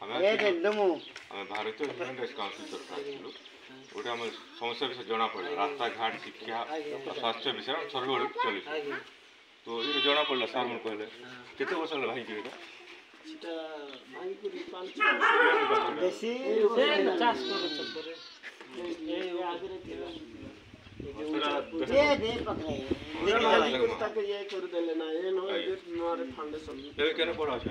ଭାରତୀୟ human rights council ତରଫରୁ ଆସିଥିଲୁ ଗୋଟେ ଆମ ସମସ୍ୟା ବିଷୟରେ ଜଣାପଡ଼ିଲା ରାସ୍ତାଘାଟ ଶିକ୍ଷା ସ୍ୱାସ୍ଥ୍ୟ ବିଷୟରେ ସର୍ଭେ ଗୋଟେ ଚଲିଛୁ ତ ଏଇଟା ଜଣାପଡ଼ିଲା ସାର୍ ମୁଁ କହିଲେ କେତେ ବର୍ଷ ହେଲା ଭାଇକି ଏଇଟା ଏବେ କେନ ପଢ଼ା ଅଛି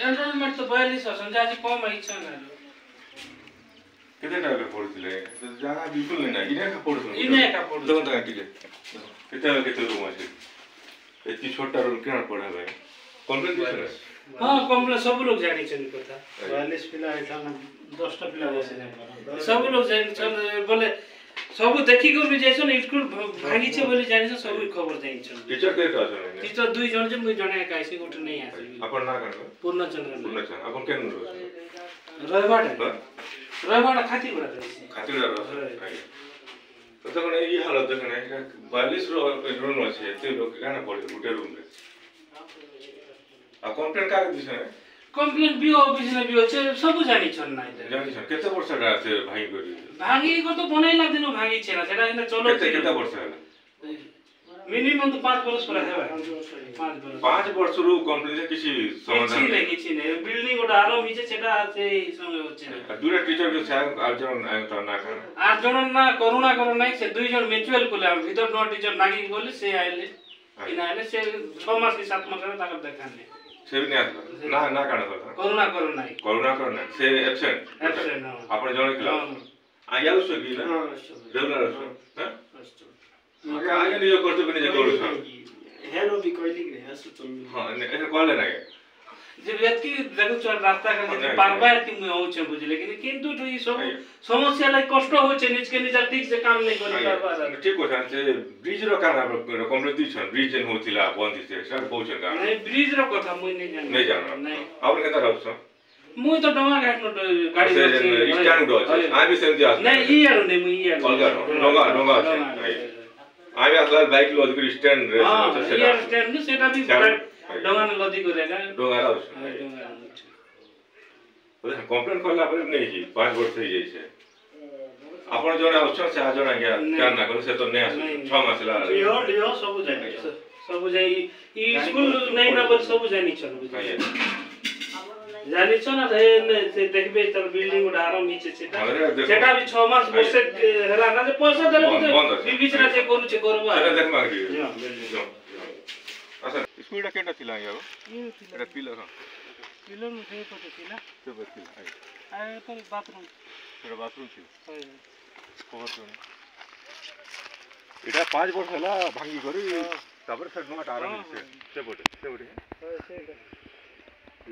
एनरोलमेंट तो 42 असन आज कम इच्छा ना केते टाइम पढुଥିଲେ जागा बिल्कुल नै इने का पढुଥିଲେ दोन तक टिके केते रूम अछि एति छोटा रूम केना पढा भाई कंप्लेंट दिसले हां कंप्लेंट सब लोग जानि छन कथा 42 पिला ऐसा 10 टा पिला बसे सब लोग जानि छन बोले सब देखि को भी जैसन स्कूल भागी छे बोली जानि छ सब खबर जानि छन टीचर के आछन टीचर दुई जन जे मुई जने काइसे गोटे नै आसी अपन ना कन पूर्णचंद्र अपन केन रहबाट खातीबाट तो तखन ई हालत देखने 42 रूम अछि एते लोग केना पड़े गुटे रूम रे आ कंप्लेंट का दिसे कंप्लेंट भी ऑफिस में भी होचे सब जानि छन ना जानि छन केते वर्ष रा से भाई करी भागी को तो बनैला दिन भागी छेला सेटा इने चलो केते वर्ष होला मिनिमम तो 5 वर्ष पर है 5 वर्ष रो कंप्लेंट किसी समाधान किछि नै बिल्डिंग गोटा आरो मिचे सेटा से संगे होचे दुरा टीचर के साथ आठ जन ना कर 8 जन ना करुणा करो नै से 2 जन म्यूचुअल कोले भीतर नो टीचर नागी बोले से आइले इन आइले से 6 मास की 7 मास रे ताकर देखाने से भी नहीं ना ना काना करुणा करो नै से एब्सेंट आपण जण खिला आया उसो की ना रेगुलर उसो हां का आगे नियो करतो बने जे करू छ हेलो भी कहली कि हसु तुम हां ए कहले ना जे व्यक्ति देखो छ रास्ता का जे पारबार कि मु होछ बुझले कि किंतु तो ई सब समस्या लाई कष्ट होछ निज के निज ठीक से काम नै करि पारबार ठीक हो से ब्रिज रो कारण कंप्लीट छ ब्रिज जन होतिला बंद से सर पहुंच का नहीं ब्रिज रो कथा मु नै जान नहीं जान नहीं आप केता रहछ मु तो डंगा घाट नो गाड़ी स्टैंड दो छै आ भी सेमती आस नहीं ई यार नै मु ई यार डंगा छै आबे असला बाइक लॉज कर स्टैंड रे से यार स्टैंड न सेटा भी डंगा न लदी करेगा डंगा रहछ ओले कंप्लेंट करला पर नै जी 5 वर्ष થઈ જાય છે आपण जने ऑप्शन से आ जण गया क्या ना कर से तो नै आस 6 मास ला लियो सब जाई ई स्कूल नै ना बोल सब जानि छन जानि छ ना से देखबे त बिल्डिंग उडा आराम नीचे सेटा भी 6 मास बसे हला ना जे पैसा देले बिबिचरा जे करू छे करबा सेटा देख मार के अच्छा स्कूल केटा थिला यार एटा पिलर पिलर में से पटे थिला से बतिला आए पर बाथरूम एटा बाथरूम थी कोहर तो एटा 5 वर्ष हला भांगी करी तापर से नोट आराम से पटे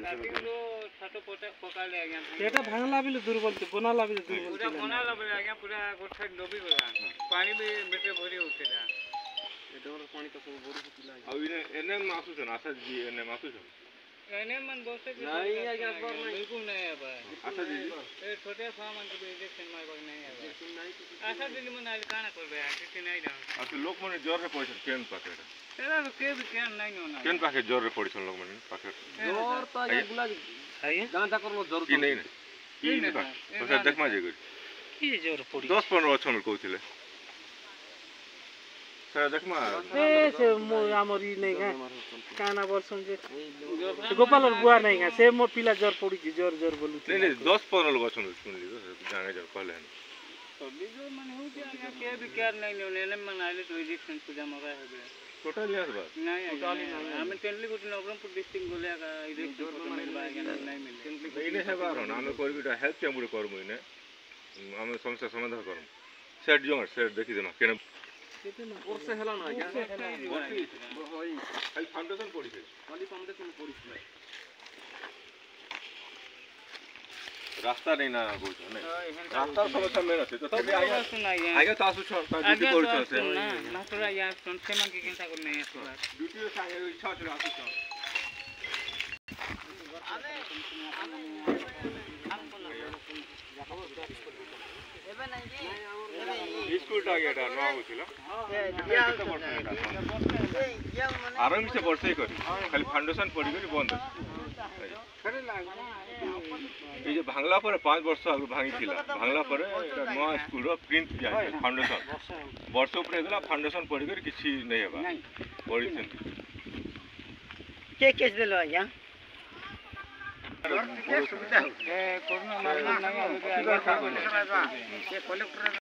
लाबिलो छातो पोटे पकाले आज्ञा एटा भांगला बिले दुर्बल थी बनाला बिले दुर्बल पूरा बनाला बिले आज्ञा पूरा गोठ साइड डोबी गला पानी भी बेटे भरी उठेला एटा पानी तो सब बोरी पिला आ एने मासु छ आशा जी एने मासु छ एने मन बोलते नहीं आज्ञा पर नहीं बिल्कुल नहीं है भाई आशा जी ए छोटे सामान के इंजेक्शन मार कर नहीं है आशा जी मन आले काना करबे किसी नहीं जान आ तो लोग मन जोर रे पड़छ केन पाके तेरा के भी केन नहीं होना केन पाके जोर रे पड़छ लोग मन पाके जोर तो आज्ञा बुला है गांजा करलो जोर की नहीं ना तो देख मा जे गई की जोर पड़ी 10-15 अछन कहथिले सर देख मा ए से मो हमर ई नहीं काना वर्षन जे गोपाल बुआ नहीं से मो पिला जोर पड़ी जोर बोलु नहीं 10-15 लोग अछन सुनली तो जाने जो कहले जो माने हो जे के भी केयर नहीं ने मन आले तो इंजेक्शन पूजा मगा है टोटली आस बात नहीं टोटली नहीं हम टेनली गुट नवरंगपुर डिस्ट्रिक्ट गोलिया का इंजेक्शन मिल बागे नहीं मिल इने है बारो ना हम करबीटा हेल्प चैम्बर करमु इने हम समस्या समाधान करम सेट जोंगर सेट देखि देना केन केते न वर्षे हला ना आज्ञा होई खाली फाउंडेशन पड़ी छे खाली फाउंडेशन पड़ी छे रास्ता नहीं ना बोल छ नहीं रास्ता समस्या मेन छै तो तबे आगे तो आसु छ ड्यूटी करू छ से ना ना तोरा यार संसे मन के केनता कर नहीं आसु ड्यूटी संगे इच्छा छ आसु छ ସ୍କୁଲଟା ଆଜ୍ଞା ଏଇଟା ନୂଆ ହଉଥିଲା କେତେ ବର୍ଷ ଏଇଟା ଆରମ୍ଭ ସେ ବର୍ଷେ କରି ଖାଲି ଫାଉଣ୍ଡେସନ ପଡ଼ିକରି ବନ୍ଦ ଅଛି এই যে ভাঙলা পরে 5 বর্ষ আগে ভাঙিছিলা ভাঙলা পরে এটা নয়া স্কুল র প্রিন্ট দিয়া ফাউন্ডেশন বর্ষ উপরে গলা ফাউন্ডেশন পড়ি করে কিছু নাই হেবা পড়িছেন কে কেস দেলো আজ্ঞা করোনা মারনা নাই আগে কলেক্টর